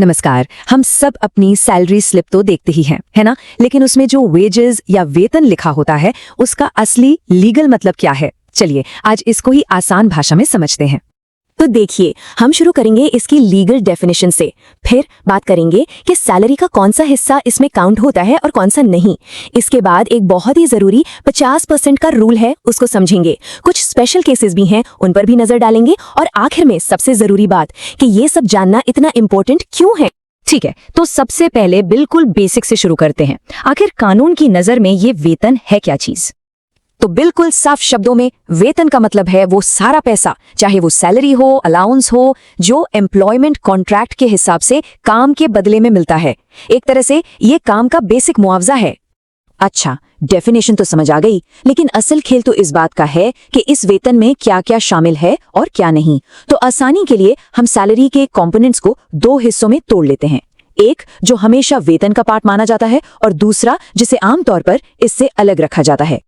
नमस्कार। हम सब अपनी सैलरी स्लिप तो देखते ही हैं, है ना? लेकिन उसमें जो वेजेस या वेतन लिखा होता है उसका असली लीगल मतलब क्या है? चलिए आज इसको ही आसान भाषा में समझते हैं। तो देखिए, हम शुरू करेंगे इसकी लीगल डेफिनेशन से, फिर बात करेंगे कि सैलरी का कौन सा हिस्सा इसमें काउंट होता है और कौन सा नहीं। इसके बाद एक बहुत ही जरूरी 50% का रूल है, उसको समझेंगे। कुछ स्पेशल केसेस भी हैं, उन पर भी नजर डालेंगे। और आखिर में सबसे जरूरी बात कि ये सब जानना इतना इम्पोर्टेंट क्यों है। ठीक है, तो सबसे पहले बिल्कुल बेसिक से शुरू करते हैं। आखिर कानून की नजर में ये वेतन है क्या चीज? तो बिल्कुल साफ शब्दों में वेतन का मतलब है वो सारा पैसा, चाहे वो सैलरी हो, अलाउंस हो, जो एम्प्लॉयमेंट कॉन्ट्रैक्ट के हिसाब से काम के बदले में मिलता है। एक तरह से ये काम का बेसिक मुआवजा है। अच्छा, डेफिनेशन तो समझ आ गई, लेकिन असल खेल तो इस बात का है कि इस वेतन में क्या क्या शामिल है और क्या नहीं। तो आसानी के लिए हम सैलरी के कंपोनेंट्स को दो हिस्सों में तोड़ लेते हैं। एक जो हमेशा वेतन का पार्ट माना जाता है और दूसरा जिसे आमतौर पर इससे अलग रखा जाता है।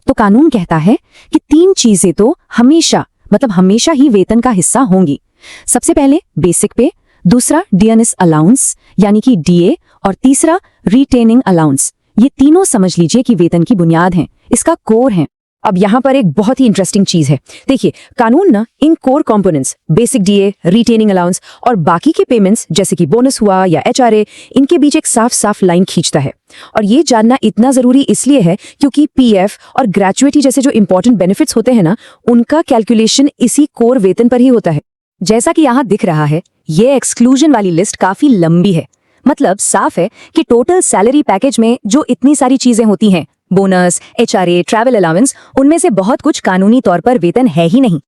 तो कानून कहता है कि तीन चीजें तो हमेशा ही वेतन का हिस्सा होंगी। सबसे पहले बेसिक पे, दूसरा डीएनएस अलाउंस यानी कि डीए, और तीसरा रिटेनिंग अलाउंस। ये तीनों समझ लीजिए कि वेतन की बुनियाद हैं, इसका कोर है। अब यहाँ पर एक बहुत ही इंटरेस्टिंग चीज है। देखिए, कानून ना इन core components basic DA, retaining allowance और बाकी के पेमेंट्स जैसे कि बोनस हुआ या एचआरए, इनके बीच एक साफ साफ लाइन खींचता है। और ये जानना इतना जरूरी इसलिए है क्योंकि पीएफ और ग्रेचुइटी जैसे जो इंपॉर्टेंट बेनिफिट्स होते हैं ना, उनका कैलकुलेशन इसी कोर वेतन पर ही होता है। जैसा कि यहाँ दिख रहा है, ये एक्सक्लूजन वाली लिस्ट काफी लंबी है। मतलब साफ है कि टोटल सैलरी पैकेज में जो इतनी सारी चीजें होती हैं, बोनस, एचआरए, ट्रैवल अलाउंस, उनमें से बहुत कुछ कानूनी तौर पर वेतन है ही नहीं।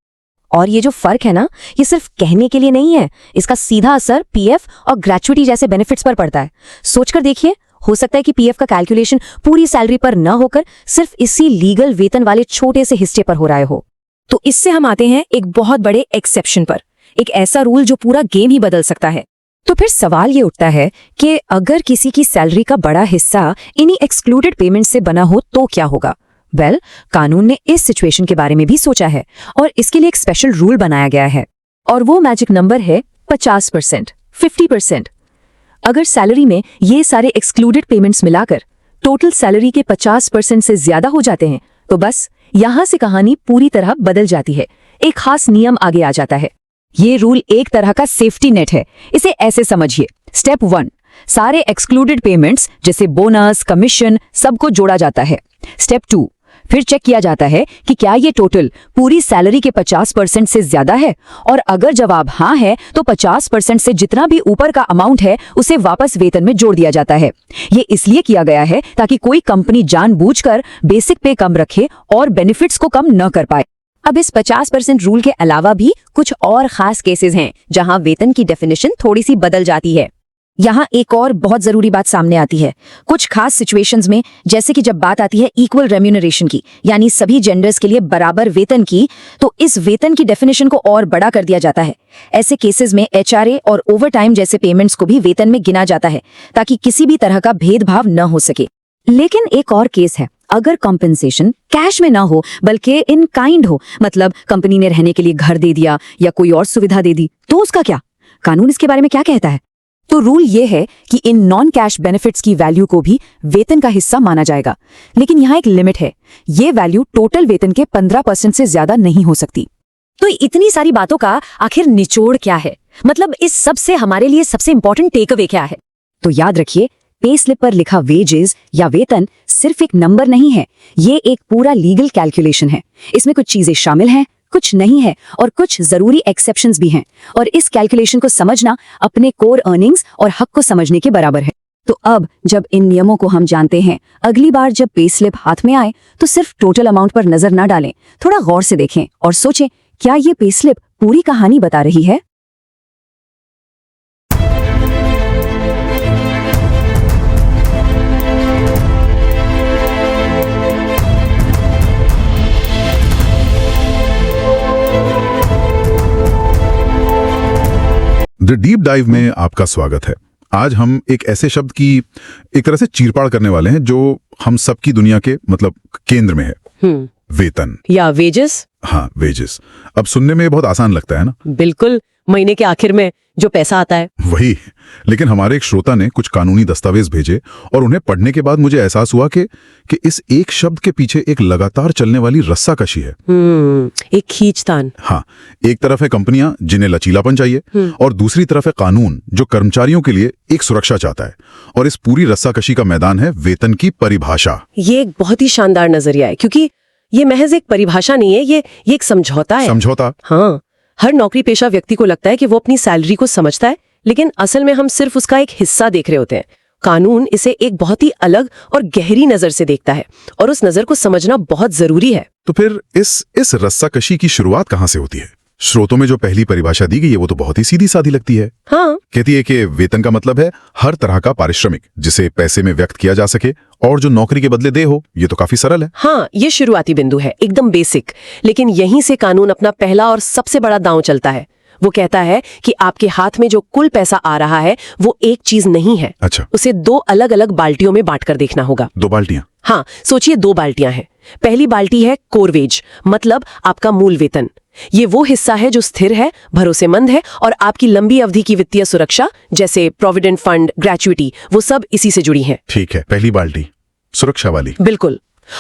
और ये जो फर्क है ना, ये सिर्फ कहने के लिए नहीं है, इसका सीधा असर पीएफ और ग्रेचुइटी जैसे बेनिफिट्स पर पड़ता है। सोचकर देखिए, हो सकता है कि पीएफ का कैलकुलेशन पूरी सैलरी पर न होकर सिर्फ इसी लीगल वेतन वाले छोटे से हिस्से पर हो रहा हो। तो इससे हम आते हैं एक बहुत बड़े एक्सेप्शन पर, एक ऐसा रूल जो पूरा गेम ही बदल सकता है। तो फिर सवाल ये उठता है कि अगर किसी की सैलरी का बड़ा हिस्सा इन्हीं एक्सक्लूडेड पेमेंट से बना हो तो क्या होगा? वेल, कानून ने इस सिचुएशन के बारे में भी सोचा है और इसके लिए एक स्पेशल रूल बनाया गया है। और वो मैजिक नंबर है 50%, 50%। अगर सैलरी में ये सारे एक्सक्लूडेड पेमेंट्स मिलाकर टोटल सैलरी के 50% से ज्यादा हो जाते हैं तो बस यहां से कहानी पूरी तरह बदल जाती है। एक खास नियम आगे आ जाता है। ये रूल एक तरह का सेफ्टी नेट है। इसे ऐसे समझिए, स्टेप 1, सारे एक्सक्लूडेड पेमेंट्स जैसे बोनस, कमीशन, सबको जोड़ा जाता है। स्टेप 2, फिर चेक किया जाता है कि क्या ये टोटल पूरी सैलरी के 50% से ज्यादा है, और अगर जवाब हाँ है तो 50% से जितना भी ऊपर का अमाउंट है उसे वापस वेतन में जोड़ दिया जाता है। ये इसलिए किया गया है ताकि कोई कंपनी जानबूझकर बेसिक पे कम रखे और बेनिफिट्स को कम न कर पाए। अब इस 50% रूल के अलावा भी कुछ और खास केसेस हैं जहां वेतन की डेफिनेशन थोड़ी सी बदल जाती है। यहाँ एक और बहुत जरूरी बात सामने आती है। कुछ खास सिचुएशंस में, जैसे कि जब बात आती है इक्वल रेम्यूनरेशन की, यानी सभी जेंडर्स के लिए बराबर वेतन की, तो इस वेतन की डेफिनेशन को और बड़ा कर दिया जाता है। ऐसे केसेस में एचआरए और ओवरटाइम जैसे पेमेंट्स को भी वेतन में गिना जाता है ताकि किसी भी तरह का भेदभाव न हो सके। लेकिन एक और केस है, अगर कॉम्पेंसेशन कैश में ना हो बल्कि इन काइंड हो, मतलब कंपनी ने रहने के लिए घर दे दिया या कोई और सुविधा दे दी, तो उसका क्या? कानून इसके बारे में क्या कहता है? तो रूल ये है कि इन नॉन कैश बेनिफिट्स की वैल्यू को भी वेतन का हिस्सा माना जाएगा, लेकिन यहाँ एक लिमिट है। ये वैल्यू टोटल वेतन के 15% से ज्यादा नहीं हो सकती। तो इतनी सारी बातों का आखिर निचोड़ क्या है? मतलब इस सब से हमारे लिए सबसे इंपॉर्टेंट टेक अवे क्या है? तो याद रखिए, पे स्लिप पर लिखा वेजेस या वेतन सिर्फ एक नंबर नहीं है, ये एक पूरा लीगल कैलकुलेशन है। इसमें कुछ चीजें शामिल हैं, कुछ नहीं है, और कुछ जरूरी एक्सेप्शंस भी हैं। और इस कैलकुलेशन को समझना अपने कोर अर्निंग्स और हक को समझने के बराबर है। तो अब जब इन नियमों को हम जानते हैं, अगली बार जब पे स्लिप हाथ में आए तो सिर्फ टोटल अमाउंट पर नजर न डालें, थोड़ा गौर से देखें और सोचें, क्या ये पे स्लिप पूरी कहानी बता रही है? द डीप डाइव में आपका स्वागत है। आज हम एक ऐसे शब्द की एक तरह से चीरपाड़ करने वाले हैं जो हम सबकी दुनिया के मतलब केंद्र में है। वेतन या वेजेस। हाँ, वेजेस। अब सुनने में बहुत आसान लगता है ना? बिल्कुल, महीने के आखिर में जो पैसा आता है। वही, लेकिन हमारे एक श्रोता ने कुछ कानूनी दस्तावेज भेजे और उन्हें पढ़ने के बाद मुझे एहसास हुआ कि इस एक शब्द के पीछे एक लगातार चलने वाली रस्साकशी है। एक खींचतान। हाँ, एक तरफ है कंपनियां जिन्हें लचीलापन चाहिए और दूसरी तरफ है कानून जो कर्मचारियों के लिए एक सुरक्षा चाहता है। और इस पूरी रस्साकशी का मैदान है वेतन की परिभाषा। ये एक बहुत ही शानदार नजरिया है, क्योंकि ये महज एक परिभाषा नहीं है, ये एक समझौता है। समझौता? हाँ, हर नौकरी पेशा व्यक्ति को लगता है कि वो अपनी सैलरी को समझता है, लेकिन असल में हम सिर्फ उसका एक हिस्सा देख रहे होते हैं। कानून इसे एक बहुत ही अलग और गहरी नजर से देखता है, और उस नजर को समझना बहुत जरूरी है। तो फिर इस रस्साकशी की शुरुआत कहाँ से होती है? श्रोतों में जो पहली परिभाषा दी गई है वो तो बहुत ही सीधी सादी लगती है। हाँ, कहती है कि वेतन का मतलब है हर तरह का पारिश्रमिक जिसे पैसे में व्यक्त किया जा सके और जो नौकरी के बदले दे हो। ये तो काफी सरल है। हाँ, ये शुरुआती बिंदु है, एकदम बेसिक। लेकिन यहीं से कानून अपना पहला और सबसे बड़ा दांव चलता है। वो कहता है कि आपके हाथ में जो कुल पैसा आ रहा है वो एक चीज नहीं है। अच्छा, उसे दो अलग अलग बाल्टियों में बांटकर देखना होगा। 2 बाल्टियां? हाँ, सोचिए 2 बाल्टियां हैं। पहली बाल्टी है कोर वेज, मतलब आपका मूल वेतन। ये वो हिस्सा है जो स्थिर है, भरोसेमंद है और आपकी लंबी अवधि की वित्तीय सुरक्षा जैसे प्रोविडेंट फंड, ग्रेच्युटी, वो सब इसी से जुड़ी हैं। ठीक है, पहली बाल्टी सुरक्षा वाली। बिल्कुल।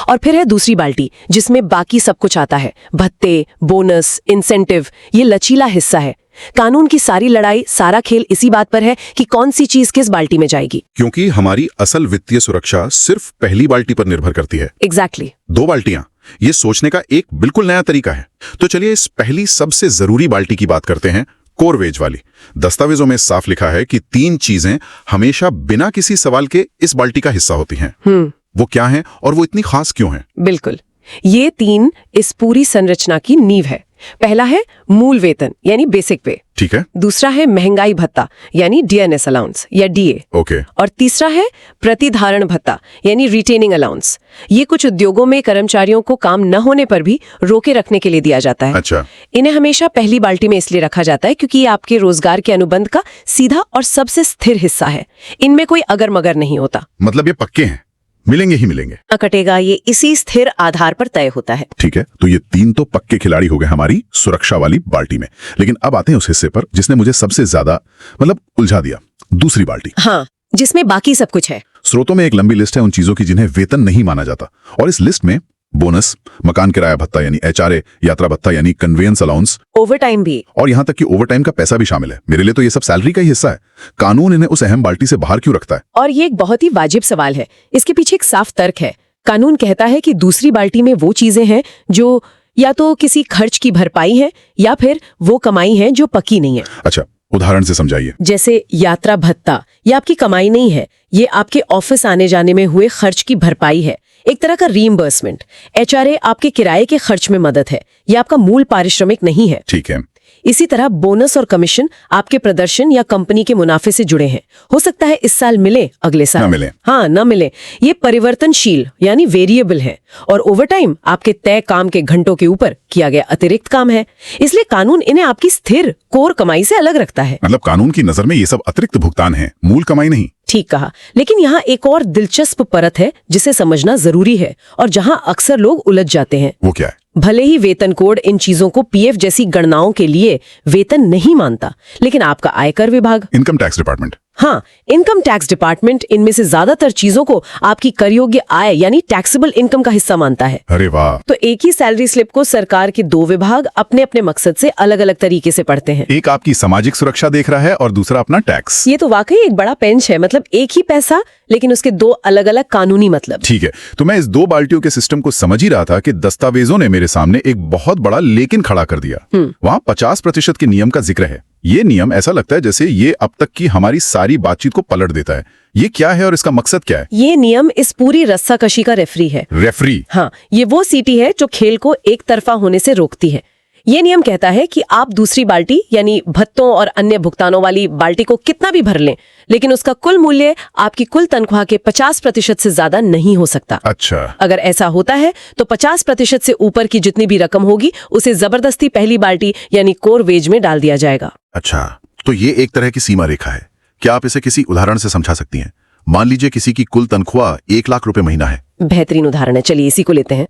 और फिर है दूसरी बाल्टी जिसमें बाकी सब कुछ आता है, भत्ते, बोनस, इंसेंटिव। ये लचीला हिस्सा है। कानून की सारी लड़ाई, सारा खेल इसी बात पर है कि कौन सी चीज किस बाल्टी में जाएगी। क्योंकि हमारी असल वित्तीय सुरक्षा सिर्फ पहली बाल्टी पर निर्भर करती है। एग्जैक्टली। 2 बाल्टियां, ये सोचने का एक बिल्कुल नया तरीका है। तो चलिए इस पहली सबसे जरूरी बाल्टी की बात करते हैं, कोर वेज वाली। दस्तावेजों में साफ लिखा है कि 3 चीजें हमेशा बिना किसी सवाल के इस बाल्टी का हिस्सा होती हैं। वो क्या हैं और वो इतनी खास क्यों हैं? बिल्कुल, ये 3 इस पूरी संरचना की नींव है। पहला है मूल वेतन यानी बेसिक पे। ठीक है। दूसरा है महंगाई भत्ता यानी डीएनएस अलाउंस या डीए। ओके। और तीसरा है प्रतिधारण भत्ता यानी रिटेनिंग अलाउंस। ये कुछ उद्योगों में कर्मचारियों को काम न होने पर भी रोके रखने के लिए दिया जाता है। अच्छा। इन्हें हमेशा पहली बाल्टी में इसलिए रखा जाता है क्योंकि ये आपके रोजगार के अनुबंध का सीधा और सबसे स्थिर हिस्सा है। इनमें कोई अगर मगर नहीं होता। मतलब ये पक्के हैं, मिलेंगे ही मिलेंगे। न कटेगा, ये इसी स्थिर आधार पर तय होता है। ठीक है, तो ये 3 तो पक्के खिलाड़ी हो गए हमारी सुरक्षा वाली बाल्टी में। लेकिन अब आते हैं उस हिस्से पर जिसने मुझे सबसे ज्यादा उलझा दिया, दूसरी बाल्टी। हाँ, जिसमें बाकी सब कुछ है। स्रोतों में एक लंबी लिस्ट है उन चीजों की जिन्हें वेतन नहीं माना जाता, और इस लिस्ट में बोनस, मकान किराया भत्ता यानी एचआरए, यात्रा भत्ता यानी कन्वेंस अलाउंस, ओवरटाइम भी, और यहां तक कि ओवरटाइम का पैसा भी शामिल है। मेरे लिए तो ये सब सैलरी का ही हिस्सा है। कानून इन्हें उस अहम बाल्टी से बाहर क्यों रखता है? और ये एक बहुत ही वाजिब सवाल है। इसके पीछे एक साफ तर्क है। कानून कहता है कि दूसरी बाल्टी में वो चीजें हैं जो या तो किसी खर्च की भरपाई है या फिर वो कमाई है जो पक्की नहीं है। अच्छा, उदाहरण से समझाइए। जैसे यात्रा भत्ता, ये आपकी कमाई नहीं है, ये आपके ऑफिस आने जाने में हुए खर्च की भरपाई है, एक तरह का रीइंबर्समेंट। एचआरए आपके किराए के खर्च में मदद है, ये आपका मूल पारिश्रमिक नहीं है। ठीक है। इसी तरह बोनस और कमीशन आपके प्रदर्शन या कंपनी के मुनाफे से जुड़े हैं। हो सकता है इस साल मिले, अगले साल ना मिले। हाँ, ना मिले। ये परिवर्तनशील यानी वेरिएबल है। और ओवरटाइम आपके तय काम के घंटों के ऊपर किया गया अतिरिक्त काम है। इसलिए कानून इन्हें आपकी स्थिर कोर कमाई से अलग रखता है। मतलब कानून की नजर में ये सब अतिरिक्त भुगतान है, मूल कमाई नहीं। ठीक कहा। लेकिन यहाँ एक और दिलचस्प परत है जिसे समझना जरूरी है और जहाँ अक्सर लोग उलझ जाते हैं। वो क्या है? भले ही वेतन कोड इन चीजों को पीएफ जैसी गणनाओं के लिए वेतन नहीं मानता, लेकिन आपका आयकर विभाग, इनकम टैक्स डिपार्टमेंट, हाँ, इनकम टैक्स डिपार्टमेंट इनमें से ज्यादातर चीजों को आपकी कर योग्य आय यानी टैक्सेबल इनकम का हिस्सा मानता है। अरे वाह। तो एक ही सैलरी स्लिप को सरकार के 2 विभाग अपने अपने मकसद से अलग अलग तरीके से पढ़ते हैं। एक आपकी सामाजिक सुरक्षा देख रहा है और दूसरा अपना टैक्स। ये तो वाकई एक बड़ा पेंच है। मतलब एक ही पैसा लेकिन उसके 2 अलग अलग कानूनी मतलब। ठीक है, तो मैं इस 2 बाल्टियों के सिस्टम को समझ ही रहा था कि दस्तावेजों ने मेरे सामने एक बहुत बड़ा लेकिन खड़ा कर दिया। वहां 50% के नियम का जिक्र है। ये नियम ऐसा लगता है जैसे ये अब तक की हमारी सारी बातचीत को पलट देता है। ये क्या है और इसका मकसद क्या है? ये नियम इस पूरी रस्साकशी का रेफरी है। रेफरी? हाँ, ये वो सीटी है जो खेल को एक तरफा होने से रोकती है। ये नियम कहता है कि आप दूसरी बाल्टी यानी भत्तों और अन्य भुगतानों वाली बाल्टी को कितना भी भर लें, लेकिन उसका कुल मूल्य आपकी कुल तनख्वाह के 50% से ज्यादा नहीं हो सकता। अच्छा। अगर ऐसा होता है तो 50% से ऊपर की जितनी भी रकम होगी उसे जबरदस्ती पहली बाल्टी यानी कोर वेज में डाल दिया जाएगा। अच्छा, तो ये एक तरह की सीमा रेखा है। क्या आप इसे किसी उदाहरण से समझा सकती हैं? मान लीजिए किसी की कुल तनख्वाह 1 लाख रुपए महीना है। बेहतरीन उदाहरण है, चलिए इसी को लेते हैं।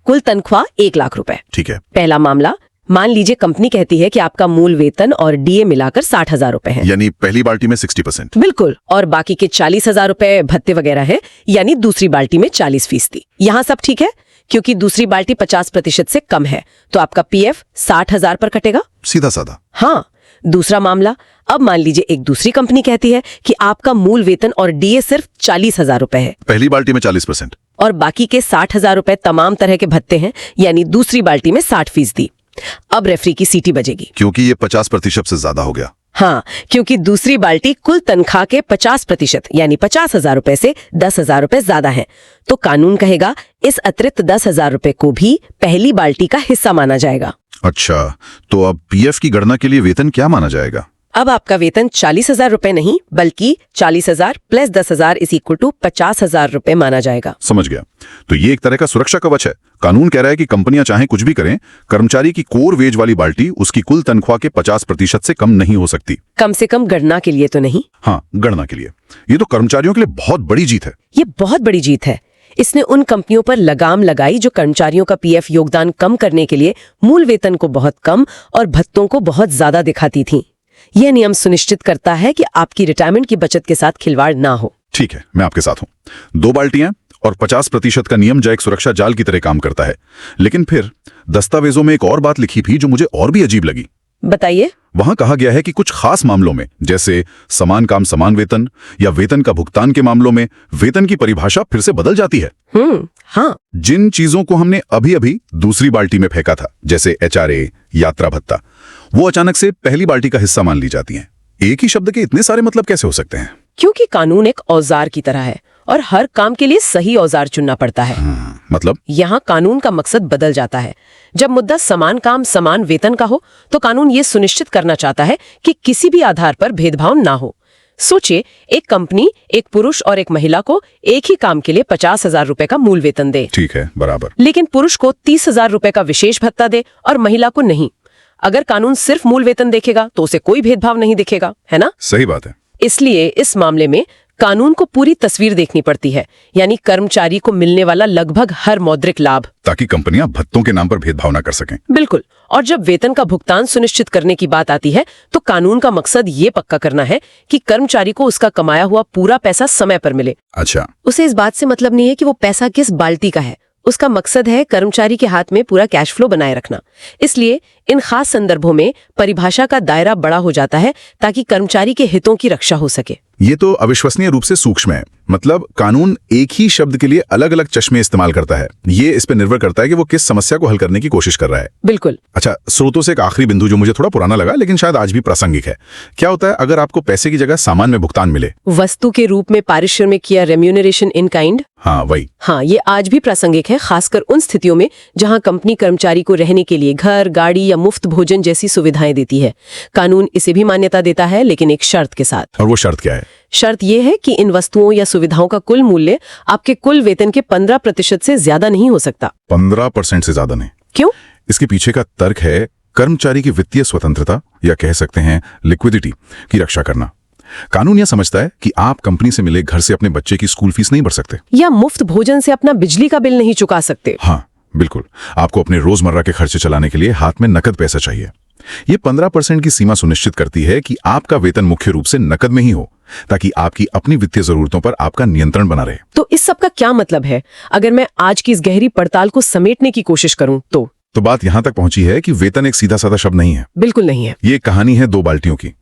कुल तनख्वाह 1 लाख रुपए। ठीक है। पहला मामला, मान लीजिए कंपनी कहती है कि आपका मूल वेतन और डीए मिलाकर 60,000 रुपए है। यानी पहली बाल्टी में 60%। बिल्कुल, और बाकी के 40,000 रुपए भत्ते वगैरह है, यानी दूसरी बाल्टी में 40%। यहाँ सब ठीक है, क्योंकि दूसरी बाल्टी 50% से कम है, तो आपका पीएफ 60,000 पर कटेगा। सीधा साधा। हाँ, दूसरा मामला, अब मान लीजिए एक दूसरी कंपनी कहती है कि आपका मूल वेतन और डीए सिर्फ 40,000 रुपए है, पहली बाल्टी में 40%। और बाकी के 60,000 रुपए तमाम तरह के भत्ते हैं, यानी दूसरी बाल्टी में 60%। अब रेफरी की सीटी बजेगी, क्योंकि ये 50% से ज्यादा हो गया। हाँ, क्योंकि दूसरी बाल्टी कुल तनख्वाह के 50% यानी 50,000 रुपए से 10,000 रुपए ज्यादा है, तो कानून कहेगा इस अतिरिक्त 10,000 रुपए को भी पहली बाल्टी का हिस्सा माना जाएगा। अच्छा, तो अब पीएफ की गणना के लिए वेतन क्या माना जाएगा? अब आपका वेतन 40,000 रुपए नहीं, बल्कि 40,000 प्लस 10,000 इज इक्वल टू 50,000 रुपए माना जाएगा। समझ गया। तो ये एक तरह का सुरक्षा कवच है। कानून कह रहा है कि कंपनियां चाहे कुछ भी करें, कर्मचारी की कोर वेज वाली बाल्टी उसकी कुल तनख्वाह के 50% से कम नहीं हो सकती। कम से कम गणना के लिए तो नहीं। हाँ, गणना के लिए। ये तो कर्मचारियों के लिए बहुत बड़ी जीत है। ये बहुत बड़ी जीत है। इसने उन कंपनियों पर लगाम लगाई जो कर्मचारियों का पीएफ योगदान कम करने के लिए मूल वेतन को बहुत कम और भत्तों को बहुत ज्यादा दिखाती थी। यह नियम सुनिश्चित करता है कि आपकी रिटायरमेंट की बचत के साथ खिलवाड़ ना हो। ठीक है, मैं आपके साथ हूं। 2 बाल्टियां और 50% का नियम जो एक सुरक्षा जाल की तरह काम करता है। लेकिन फिर दस्तावेजों में एक और बात लिखी थी जो मुझे और भी अजीब लगी। बताइए। वहां कहा गया है कि कुछ खास मामलों में, जैसे समान काम समान वेतन या वेतन का भुगतान के मामलों में, वेतन की परिभाषा फिर से बदल जाती है। हाँ। जिन चीजों को हमने अभी अभी दूसरी बाल्टी में फेंका था, जैसे एचआरए, यात्रा भत्ता, वो अचानक से पहली बाल्टी का हिस्सा मान ली जाती हैं। एक ही शब्द के इतने सारे मतलब कैसे हो सकते हैं? क्योंकि कानून एक औजार की तरह है और हर काम के लिए सही औजार चुनना पड़ता है। मतलब? यहाँ कानून का मकसद बदल जाता है। जब मुद्दा समान काम समान वेतन का हो, तो कानून ये सुनिश्चित करना चाहता है कि किसी भी आधार पर भेदभाव ना हो। सोचिए, एक कंपनी एक पुरुष और एक महिला को एक ही काम के लिए 50,000 रुपए का मूल वेतन दे। ठीक है, बराबर। लेकिन पुरुष को 30,000 रुपए का विशेष भत्ता दे और महिला को नहीं। अगर कानून सिर्फ मूल वेतन देखेगा तो उसे कोई भेदभाव नहीं दिखेगा, है ना? सही बात है। इसलिए इस मामले में कानून को पूरी तस्वीर देखनी पड़ती है, यानी कर्मचारी को मिलने वाला लगभग हर मौद्रिक लाभ, ताकि कंपनियां भत्तों के नाम पर भेदभाव न कर सकें। बिल्कुल। और जब वेतन का भुगतान सुनिश्चित करने की बात आती है, तो कानून का मकसद ये पक्का करना है कि कर्मचारी को उसका कमाया हुआ पूरा पैसा समय पर मिले। अच्छा। उसे इस बात से मतलब नहीं है कि वो पैसा किस बाल्टी का है। उसका मकसद है कर्मचारी के हाथ में पूरा कैश फ्लो बनाए रखना। इसलिए इन खास संदर्भों में परिभाषा का दायरा बड़ा हो जाता है, ताकि कर्मचारी के हितों की रक्षा हो सके। ये तो अविश्वसनीय रूप से सूक्ष्म है। मतलब कानून एक ही शब्द के लिए अलग अलग चश्मे इस्तेमाल करता है। ये इस पर निर्भर करता है कि वो किस समस्या को हल करने की कोशिश कर रहा है। बिल्कुल। अच्छा, स्रोतों से एक आखिरी बिंदु जो मुझे थोड़ा पुराना लगा लेकिन शायद आज भी प्रासंगिक है। क्या होता है अगर आपको पैसे की जगह सामान में भुगतान मिले? वस्तु के रूप में पारिश्रमिक या रेम्यूनरेशन इन काइंड। हाँ, वही। हाँ, ये आज भी प्रासंगिक है, खासकर उन स्थितियों में जहां कंपनी कर्मचारी को रहने के लिए घर, गाड़ी या मुफ्त भोजन जैसी सुविधाएं देती है। कानून इसे भी मान्यता देता है, लेकिन एक शर्त के साथ। और वो शर्त क्या है? शर्त यह है कि इन वस्तुओं या सुविधाओं का कुल मूल्य आपके कुल वेतन के 15% से ज्यादा नहीं हो सकता। 15% से ज्यादा नहीं? क्यों? इसके पीछे का तर्क है कर्मचारी की वित्तीय स्वतंत्रता, या कह सकते हैं लिक्विडिटी की रक्षा करना। कानून यह समझता है कि आप कंपनी से मिले घर से अपने बच्चे की स्कूल फीस नहीं भर सकते, या मुफ्त भोजन से अपना बिजली का बिल नहीं चुका सकते। हाँ बिल्कुल, आपको अपने रोजमर्रा के खर्चे चलाने के लिए हाथ में नकद पैसा चाहिए। ये 15% की सीमा सुनिश्चित करती है कि आपका वेतन मुख्य रूप से नकद में ही हो, ताकि आपकी अपनी वित्तीय जरूरतों पर आपका नियंत्रण बना रहे। तो इस सब का क्या मतलब है? अगर मैं आज की इस गहरी पड़ताल को समेटने की कोशिश करूं तो बात यहां तक पहुंची है कि वेतन एक सीधा साधा शब्द नहीं है। बिल्कुल नहीं है। ये कहानी है 2 बाल्टियों की,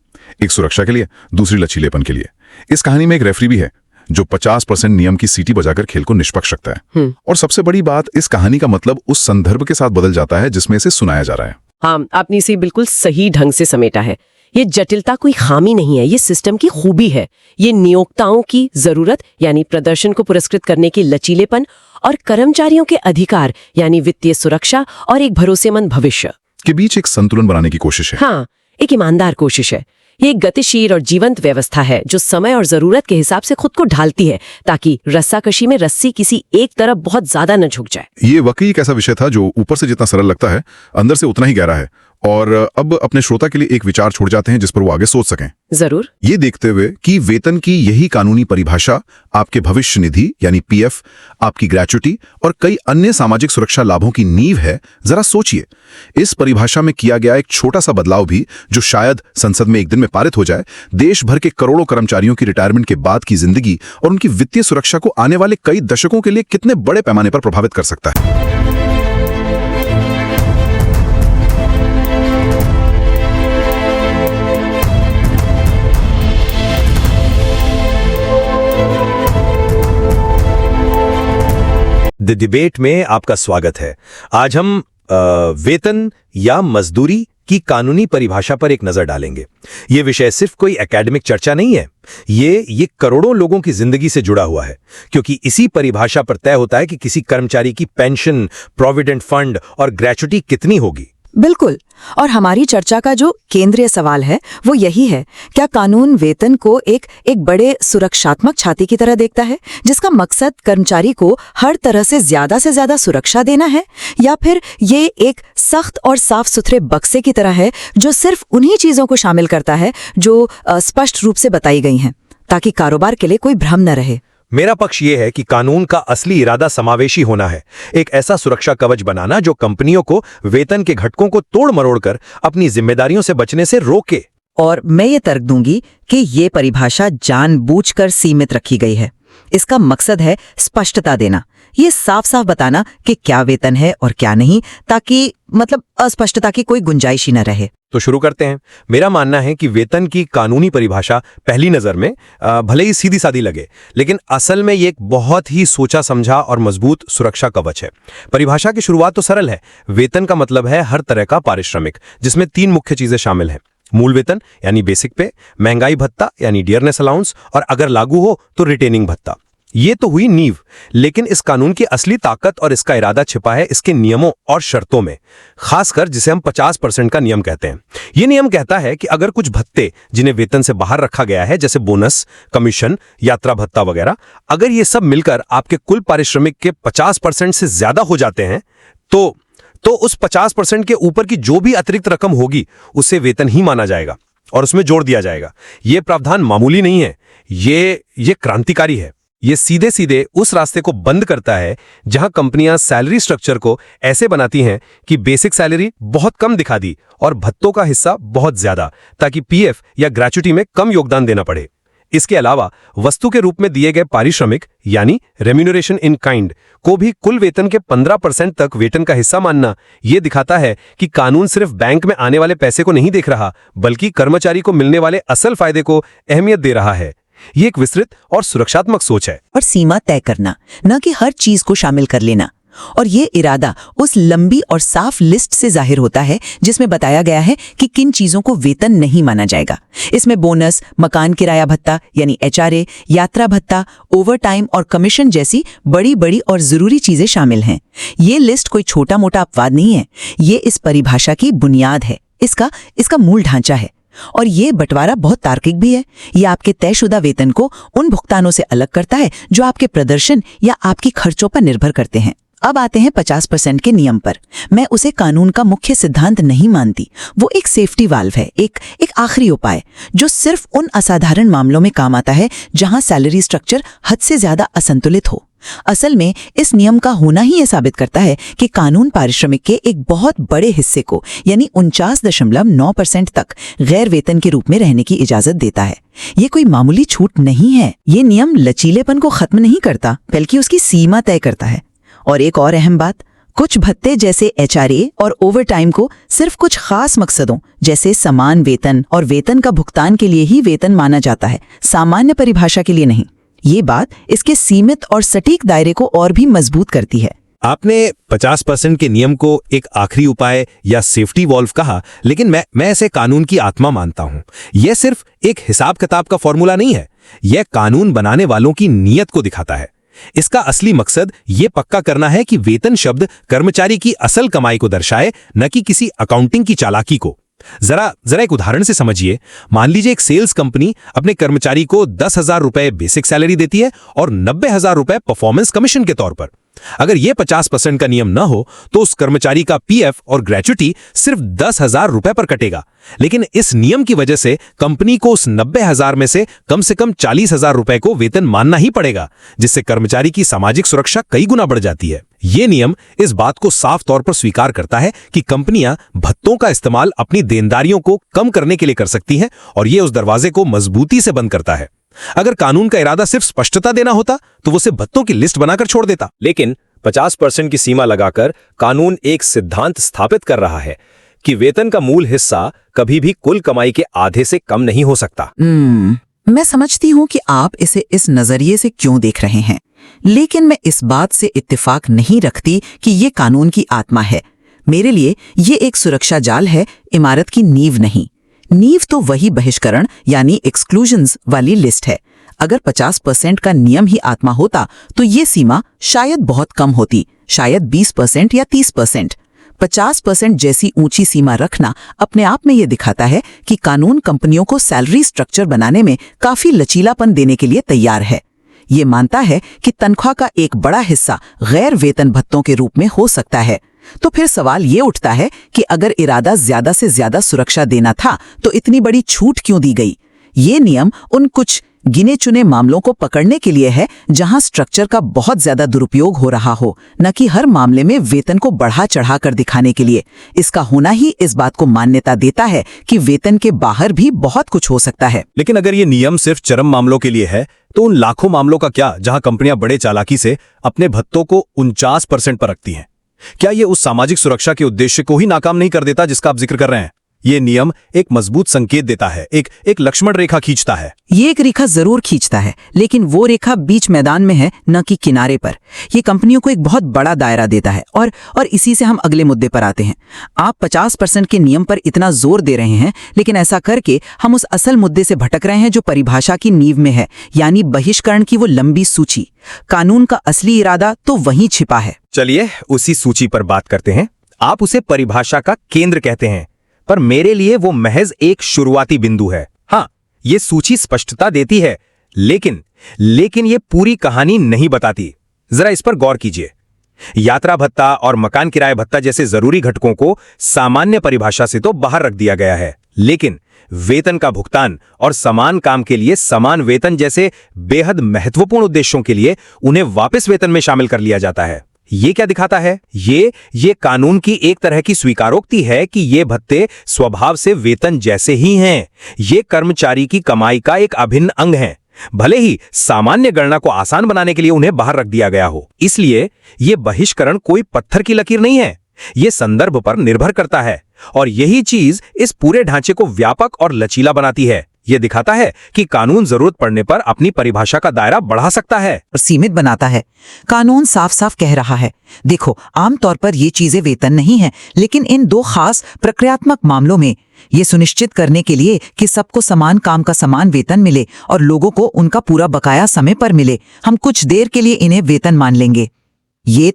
एक सुरक्षा के लिए, दूसरी लचीलेपन के लिए। इस कहानी में एक रेफरी भी है जो 50% नियम की सीटी बजाकर खेल को निष्पक्ष रखता है। और सबसे बड़ी बात, इस कहानी का मतलब उस संदर्भ के साथ बदल जाता है जिसमें इसे सुनाया जा रहा है। हाँ, आपने इसे बिल्कुल सही ढंग से समेटा है। ये जटिलता कोई खामी नहीं है, ये सिस्टम की खूबी है। ये नियोक्ताओं की जरूरत यानी प्रदर्शन को पुरस्कृत करने की लचीलेपन, और कर्मचारियों के अधिकार यानी वित्तीय सुरक्षा और एक भरोसेमंद भविष्य के बीच एक संतुलन बनाने की कोशिश है। हाँ, एक ईमानदार कोशिश है। ये एक गतिशील और जीवंत व्यवस्था है जो समय और जरूरत के हिसाब से खुद को ढालती है, ताकि रस्साकशी में रस्सी किसी एक तरफ बहुत ज्यादा न झुक जाए। ये वाकई एक ऐसा विषय था जो ऊपर से जितना सरल लगता है, अंदर से उतना ही गहरा है और अब अपने श्रोता के लिए एक विचार छोड़ जाते हैं जिस पर वो आगे सोच सकें। जरूर। ये देखते हुए कि वेतन की यही कानूनी परिभाषा आपके भविष्य निधि यानी पीएफ, आपकी ग्रेच्युटी और कई अन्य सामाजिक सुरक्षा लाभों की नींव है, जरा सोचिए। इस परिभाषा में किया गया एक छोटा सा बदलाव भी, जो शायद संसद में एक दिन में पारित हो जाए, देश भर के करोड़ों कर्मचारियों की रिटायरमेंट के बाद की जिंदगी और उनकी वित्तीय सुरक्षा को आने वाले कई दशकों के लिए कितने बड़े पैमाने पर प्रभावित कर सकता है। द डिबेट में आपका स्वागत है। आज हम वेतन या मजदूरी की कानूनी परिभाषा पर एक नजर डालेंगे। ये विषय सिर्फ कोई एकेडमिक चर्चा नहीं है, ये करोड़ों लोगों की जिंदगी से जुड़ा हुआ है, क्योंकि इसी परिभाषा पर तय होता है कि किसी कर्मचारी की पेंशन, प्रोविडेंट फंड और ग्रेच्युटी कितनी होगी। बिल्कुल। और हमारी चर्चा का जो केंद्रीय सवाल है वो यही है, क्या कानून वेतन को एक बड़े सुरक्षात्मक छाती की तरह देखता है, जिसका मकसद कर्मचारी को हर तरह से ज्यादा सुरक्षा देना है, या फिर ये एक सख्त और साफ सुथरे बक्से की तरह है जो सिर्फ उन्हीं चीजों को शामिल करता है जो स्पष्ट रूप से बताई गई हैं, ताकि कारोबार के लिए कोई भ्रम न रहे। मेरा पक्ष यह है कि कानून का असली इरादा समावेशी होना है, एक ऐसा सुरक्षा कवच बनाना जो कंपनियों को वेतन के घटकों को तोड़ मरोड़ कर अपनी जिम्मेदारियों से बचने से रोके। और मैं ये तर्क दूंगी कि ये परिभाषा जानबूझकर सीमित रखी गई है। इसका मकसद है स्पष्टता देना, ये साफ साफ बताना कि क्या वेतन है और क्या नहीं, ताकि अस्पष्टता की कोई गुंजाइश ही न रहे। तो शुरू करते हैं। मेरा मानना है कि वेतन की कानूनी परिभाषा पहली नजर में भले ही सीधी सादी लगे, लेकिन असल में ये एक बहुत ही सोचा समझा और मजबूत सुरक्षा कवच है। परिभाषा की शुरुआत तो सरल है। वेतन का मतलब है हर तरह का पारिश्रमिक, जिसमें 3 मुख्य चीजें शामिल हैं: मूल वेतन यानी बेसिक पे, महंगाई भत्ता यानी डियरनेस अलाउंस, और अगर लागू हो तो रिटेनिंग भत्ता। ये तो हुई नींव, लेकिन इस कानून की असली ताकत और इसका इरादा छिपा है इसके नियमों और शर्तों में, खासकर जिसे हम 50% का नियम कहते हैं। ये नियम कहता है कि अगर कुछ भत्ते जिन्हें वेतन से बाहर रखा गया है, जैसे बोनस, कमीशन, यात्रा भत्ता वगैरह, अगर ये सब मिलकर आपके कुल पारिश्रमिक के 50% से ज्यादा हो जाते हैं, तो उस 50% के ऊपर की जो भी अतिरिक्त रकम होगी उसे वेतन ही माना जाएगा और उसमें जोड़ दिया जाएगा। ये प्रावधान मामूली नहीं है, ये क्रांतिकारी है। ये सीधे सीधे उस रास्ते को बंद करता है जहां कंपनियां सैलरी स्ट्रक्चर को ऐसे बनाती हैं कि बेसिक सैलरी बहुत कम दिखा दी और भत्तों का हिस्सा बहुत ज्यादा, ताकि पीएफ या ग्रेच्युटी में कम योगदान देना पड़े। इसके अलावा वस्तु के रूप में दिए गए पारिश्रमिक यानी रेम्यूनरेशन इन काइंड को भी कुल वेतन के 15% तक वेतन का हिस्सा मानना, यह दिखाता है कि कानून सिर्फ बैंक में आने वाले पैसे को नहीं देख रहा, बल्कि कर्मचारी को मिलने वाले असल फायदे को अहमियत दे रहा है। ये एक विस्तृत और सुरक्षात्मक सोच है। और सीमा तय करना, न कि हर चीज को शामिल कर लेना। और ये इरादा उस लंबी और साफ लिस्ट से जाहिर होता है जिसमें बताया गया है कि किन चीजों को वेतन नहीं माना जाएगा। इसमें बोनस, मकान किराया भत्ता यानी एचआरए, यात्रा भत्ता, ओवरटाइम और कमीशन जैसी बड़ी और जरूरी चीजें शामिल हैं। ये लिस्ट कोई छोटा मोटा अपवाद नहीं है, ये इस परिभाषा की बुनियाद है, इसका मूल ढांचा है। और ये बंटवारा बहुत तार्किक भी है। ये आपके तयशुदा वेतन को उन भुगतानों से अलग करता है जो आपके प्रदर्शन या आपकी खर्चों पर निर्भर करते हैं। अब आते हैं 50% के नियम पर। मैं उसे कानून का मुख्य सिद्धांत नहीं मानती। वो एक सेफ्टी वाल्व है, एक आखिरी उपाय जो सिर्फ उन असाधारण मामलों में काम आता है जहां सैलरी स्ट्रक्चर हद से ज्यादा असंतुलित हो। असल में इस नियम का होना ही यह साबित करता है कि कानून पारिश्रमिक के एक बहुत बड़े हिस्से को यानी 49.9% तक गैर वेतन के रूप में रहने की इजाजत देता है। ये कोई मामूली छूट नहीं है। ये नियम लचीलेपन को खत्म नहीं करता, बल्कि उसकी सीमा तय करता है। और एक और अहम बात, कुछ भत्ते जैसे एचआरए और ओवरटाइम को सिर्फ कुछ खास मकसदों जैसे समान वेतन और वेतन का भुगतान के लिए ही वेतन माना जाता है, सामान्य परिभाषा के लिए नहीं। ये बात इसके सीमित और सटीक दायरे को और भी मजबूत करती है। आपने 50% के नियम को एक आखिरी उपाय या सेफ्टी वॉल्व कहा, लेकिन मैं इसे कानून की आत्मा मानता हूं। यह सिर्फ एक हिसाब किताब का फॉर्मूला नहीं है, यह कानून बनाने वालों की नीयत को दिखाता है। इसका असली मकसद ये पक्का करना है कि वेतन शब्द कर्मचारी की असल कमाई को दर्शाए, न कि किसी अकाउंटिंग की चालाकी को। जरा एक उदाहरण से समझिए। मान लीजिए एक सेल्स कंपनी अपने कर्मचारी को 10,000 रुपए बेसिक सैलरी देती है और 90,000 रुपए परफॉर्मेंस कमीशन के तौर पर। अगर ये 50% का नियम न हो तो उस कर्मचारी का पीएफ और ग्रेच्युटी सिर्फ 10,000 रुपए पर कटेगा। लेकिन इस नियम की वजह से कंपनी को उस 90,000 में से कम 40,000 रुपए को वेतन मानना ही पड़ेगा, जिससे कर्मचारी की सामाजिक सुरक्षा कई गुना बढ़ जाती है। ये नियम इस बात को साफ तौर पर स्वीकार करता है कि कंपनियां भत्तों का इस्तेमाल अपनी देनदारियों को कम करने के लिए कर सकती हैं, और ये उस दरवाजे को मजबूती से बंद करता है। अगर कानून का इरादा सिर्फ स्पष्टता देना होता तो वो सिर्फ भत्तों की लिस्ट बनाकर छोड़ देता। लेकिन 50% की सीमा लगाकर कानून एक सिद्धांत स्थापित कर रहा है कि वेतन का मूल हिस्सा कभी भी कुल कमाई के आधे से कम नहीं हो सकता। मैं समझती हूँ कि आप इसे इस नजरिए से क्यों देख रहे हैं, लेकिन मैं इस बात से इत्तेफाक नहीं रखती कि ये कानून की आत्मा है। मेरे लिए ये एक सुरक्षा जाल है, इमारत की नींव नहीं। नींव तो वही बहिष्करण यानी एक्सक्लूजन्स वाली लिस्ट है। अगर 50% का नियम ही आत्मा होता तो ये सीमा शायद बहुत कम होती, शायद 20% या 30%। 50% जैसी ऊंची सीमा रखना अपने आप में ये दिखाता है कि कानून कंपनियों को सैलरी स्ट्रक्चर बनाने में काफी लचीलापन देने के लिए तैयार है। ये मानता है कि तनख्वाह का एक बड़ा हिस्सा गैर वेतन भत्तों के रूप में हो सकता है। तो फिर सवाल ये उठता है कि अगर इरादा ज्यादा से ज्यादा सुरक्षा देना था तो इतनी बड़ी छूट क्यों दी गई? ये नियम उन कुछ गिने चुने मामलों को पकड़ने के लिए है जहां स्ट्रक्चर का बहुत ज्यादा दुरुपयोग हो रहा हो, न कि हर मामले में वेतन को बढ़ा चढ़ा कर दिखाने के लिए। इसका होना ही इस बात को मान्यता देता है कि वेतन के बाहर भी बहुत कुछ हो सकता है। लेकिन अगर ये नियम सिर्फ चरम मामलों के लिए है तो उन लाखों मामलों का क्या जहां कंपनियां बड़े चालाकी से अपने भत्तों को 49% पर रखती हैं? क्या ये उस सामाजिक सुरक्षा के उद्देश्य को ही नाकाम नहीं कर देता जिसका आप जिक्र कर रहे हैं? ये नियम एक मजबूत संकेत देता है, एक लक्ष्मण रेखा खींचता है। ये एक रेखा जरूर खींचता है, लेकिन वो रेखा बीच मैदान में है, न कि किनारे पर। ये कंपनियों को एक बहुत बड़ा दायरा देता है। और इसी से हम अगले मुद्दे पर आते हैं। आप 50% के नियम पर इतना जोर दे रहे हैं, लेकिन ऐसा करके हम उस असल मुद्दे से भटक रहे हैं जो परिभाषा की नींव में है, यानी बहिष्करण की वो लंबी सूची। कानून का असली इरादा तो वहीं छिपा है। चलिए उसी सूची पर बात करते हैं। आप उसे परिभाषा का केंद्र कहते हैं, पर मेरे लिए वो महज एक शुरुआती बिंदु है। हाँ, ये सूची स्पष्टता देती है, लेकिन ये पूरी कहानी नहीं बताती। जरा इस पर गौर कीजिए। यात्रा भत्ता और मकान किराया भत्ता जैसे जरूरी घटकों को सामान्य परिभाषा से तो बाहर रख दिया गया है, लेकिन वेतन का भुगतान और समान काम के लिए समान वेतन जैसे बेहद महत्वपूर्ण उद्देश्यों के लिए उन्हें वापस वेतन में शामिल कर लिया जाता है। ये क्या दिखाता है? ये कानून की एक तरह की स्वीकारोक्ति है कि ये भत्ते स्वभाव से वेतन जैसे ही हैं। ये कर्मचारी की कमाई का एक अभिन्न अंग है, भले ही सामान्य गणना को आसान बनाने के लिए उन्हें बाहर रख दिया गया हो। इसलिए ये बहिष्करण कोई पत्थर की लकीर नहीं है, ये संदर्भ पर निर्भर करता है, और यही चीज इस पूरे ढांचे को व्यापक और लचीला बनाती है। ये दिखाता है कि कानून जरूरत पड़ने पर अपनी परिभाषा का दायरा बढ़ा सकता है और सीमित बनाता है। कानून साफ साफ कह रहा है, देखो, आमतौर पर ये चीजें वेतन नहीं है, लेकिन इन दो खास प्रक्रियात्मक मामलों में ये सुनिश्चित करने के लिए कि सबको समान काम का समान वेतन मिले और लोगों को उनका पूरा बकाया समय पर मिले, हम कुछ देर के लिए इन्हें वेतन मान लेंगे। ये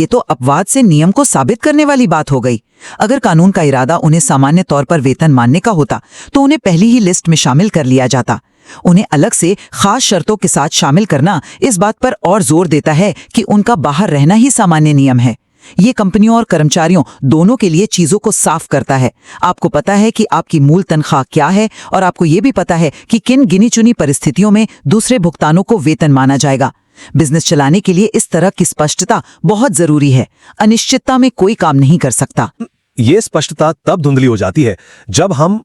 तो अपवाद से नियम को साबित करने वाली बात हो गई। अगर कानून का इरादा उन्हें सामान्य तौर पर वेतन मानने का होता तो उन्हें पहली ही लिस्ट में शामिल कर लिया जाता। उन्हें अलग से खास शर्तों के साथ शामिल करना इस बात पर और जोर देता है कि उनका बाहर रहना ही सामान्य नियम है। ये कंपनियों और कर्मचारियों दोनों के लिए चीजों को साफ करता है। आपको पता है कि आपकी मूल तनख्वाह क्या है, और आपको ये भी पता है कि किन गिनी चुनी परिस्थितियों में दूसरे भुगतानों को वेतन माना जाएगा। बिजनेस चलाने के लिए इस तरह की स्पष्टता बहुत जरूरी है। अनिश्चितता में कोई काम नहीं कर सकता। ये स्पष्टता तब धुंधली हो जाती है जब हम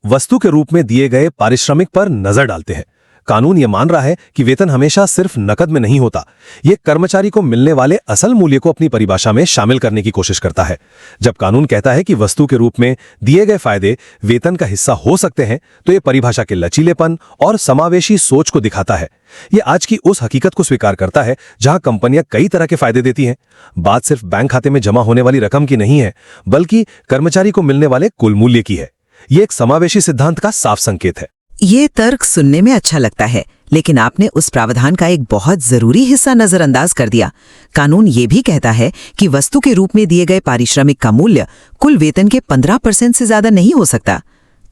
वस्तु के रूप में दिए गए पारिश्रमिक पर नजर डालते हैं। कानून ये मान रहा है कि वेतन हमेशा सिर्फ नकद में नहीं होता। ये कर्मचारी को मिलने वाले असल मूल्य को अपनी परिभाषा में शामिल करने की कोशिश करता है। जब कानून कहता है कि वस्तु के रूप में दिए गए फायदे वेतन का हिस्सा हो सकते हैं, तो ये परिभाषा के लचीलेपन और समावेशी सोच को दिखाता है। ये आज की उस हकीकत को स्वीकार करता है जहां कंपनियां कई तरह के फायदे देती हैं। बात सिर्फ बैंक खाते में जमा होने वाली रकम की नहीं है, बल्कि कर्मचारी को मिलने वाले कुल मूल्य की है। ये एक समावेशी सिद्धांत का साफ संकेत है। ये तर्क सुनने में अच्छा लगता है, लेकिन आपने उस प्रावधान का एक बहुत जरूरी हिस्सा नजरअंदाज कर दिया। कानून ये भी कहता है कि वस्तु के रूप में दिए गए पारिश्रमिक का मूल्य कुल वेतन के 15% से ज्यादा नहीं हो सकता।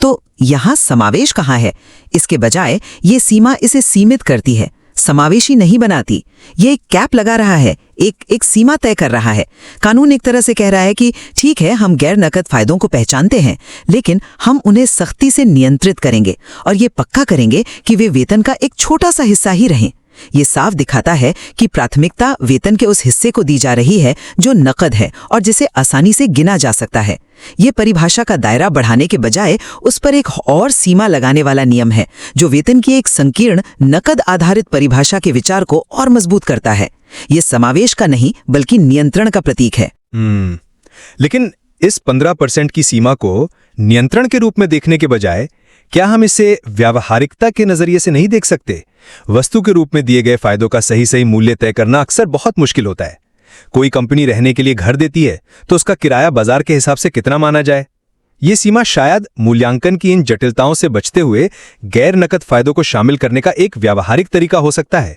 तो यहाँ समावेश कहाँ है? इसके बजाय ये सीमा इसे सीमित करती है। समावेशी नहीं बनाती। ये एक कैप लगा रहा है, एक सीमा तय कर रहा है। कानून एक तरह से कह रहा है कि ठीक है, हम गैर नकद फायदों को पहचानते हैं, लेकिन हम उन्हें सख्ती से नियंत्रित करेंगे और ये पक्का करेंगे कि वे वेतन का एक छोटा सा हिस्सा ही रहें। ये साफ दिखाता है कि प्राथमिकता वेतन के उस हिस्से को दी जा रही है जो नकद है और जिसे आसानी से गिना जा सकता है। ये परिभाषा का दायरा बढ़ाने के बजाय उस पर एक और सीमा लगाने वाला नियम है, जो वेतन की एक संकीर्ण नकद आधारित परिभाषा के विचार को और मजबूत करता है। ये समावेश का नहीं बल्कि नियंत्रण का प्रतीक है। लेकिन इस 15% की सीमा को नियंत्रण के रूप में देखने के बजाय क्या हम इसे व्यावहारिकता के नजरिए से नहीं देख सकते? वस्तु के रूप में दिए गए फायदों का सही मूल्य तय करना अक्सर बहुत मुश्किल होता है। कोई कंपनी रहने के लिए घर देती है तो उसका किराया बाजार के हिसाब से कितना माना जाए? ये सीमा शायद मूल्यांकन की इन जटिलताओं से बचते हुए गैर नकद फायदों को शामिल करने का एक व्यावहारिक तरीका हो सकता है।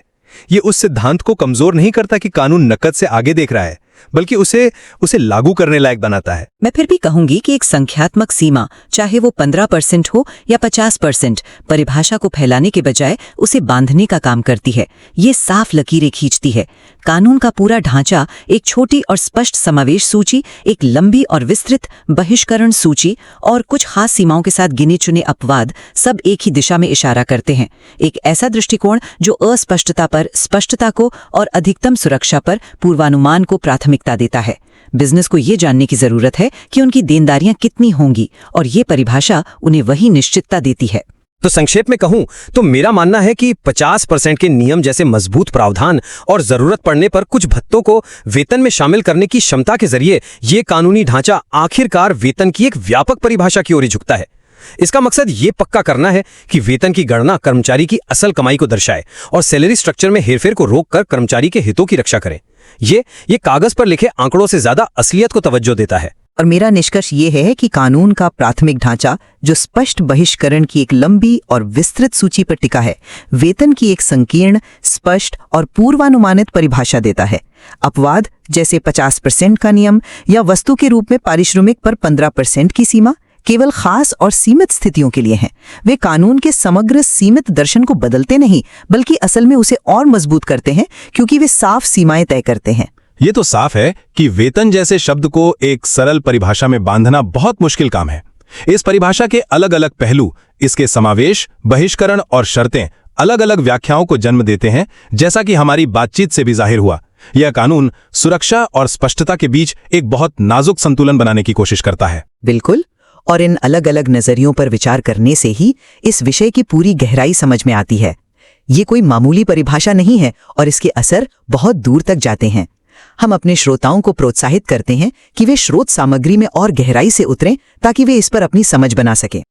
ये उस सिद्धांत को कमजोर नहीं करता कि कानून नकद से आगे देख रहा है, बल्कि उसे लागू करने लायक बनाता है। मैं फिर भी कहूंगी कि एक संख्यात्मक सीमा, चाहे वो 15% हो या 50%, परिभाषा को फैलाने के बजाय उसे बांधने का काम करती है। ये साफ लकीरें खींचती है। कानून का पूरा ढांचा एक छोटी और स्पष्ट समावेश सूची, एक लंबी और विस्तृत बहिष्करण सूची और कुछ खास सीमाओं के साथ गिने चुने अपवाद सब एक ही दिशा में इशारा करते हैं। एक ऐसा दृष्टिकोण जो अस्पष्टता पर स्पष्टता को और अधिकतम सुरक्षा पर पूर्वानुमान को प्राथमिकता देता है। बिजनेस को ये जानने की जरूरत है कि उनकी देनदारियां कितनी होंगी और ये परिभाषा उन्हें वही निश्चितता देती है। तो संक्षेप में कहूं तो मेरा मानना है कि 50% के नियम जैसे मजबूत प्रावधान और जरूरत पड़ने पर कुछ भत्तों को वेतन में शामिल करने की क्षमता के जरिए ये कानूनी ढांचा आखिरकार वेतन की एक व्यापक परिभाषा की ओर झुकता है। इसका मकसद ये पक्का करना है कि वेतन की गणना कर्मचारी की असल कमाई को दर्शाए और सैलरी स्ट्रक्चर में हेरफेर को रोककर कर्मचारी के हितों की रक्षा करे। ये कागज पर लिखे आंकड़ों से ज्यादा असलियत को तवज्जो देता है। और मेरा निष्कर्ष ये है कि कानून का प्राथमिक ढांचा, जो स्पष्ट बहिष्करण की एक लंबी और विस्तृत सूची पर टिका है, वेतन की एक संकीर्ण, स्पष्ट और पूर्वानुमानित परिभाषा देता है। अपवाद जैसे 50% का नियम या वस्तु के रूप में पारिश्रमिक पर 15% की सीमा केवल खास और सीमित स्थितियों के लिए हैं। वे कानून के समग्र सीमित दर्शन को बदलते नहीं, बल्कि असल में उसे और मजबूत करते हैं, क्योंकि वे साफ सीमाएं तय करते हैं। ये तो साफ है कि वेतन जैसे शब्द को एक सरल परिभाषा में बांधना बहुत मुश्किल काम है। इस परिभाषा के अलग अलग पहलू, इसके समावेश, बहिष्करण और शर्तें अलग अलग व्याख्याओं को जन्म देते हैं, जैसा कि हमारी बातचीत से भी जाहिर हुआ। यह कानून सुरक्षा और स्पष्टता के बीच एक बहुत नाजुक संतुलन बनाने की कोशिश करता है। बिल्कुल, और इन अलग अलग नजरियों पर विचार करने से ही इस विषय की पूरी गहराई समझ में आती है। ये कोई मामूली परिभाषा नहीं है और इसके असर बहुत दूर तक जाते हैं। हम अपने श्रोताओं को प्रोत्साहित करते हैं कि वे स्रोत सामग्री में और गहराई से उतरें ताकि वे इस पर अपनी समझ बना सकें।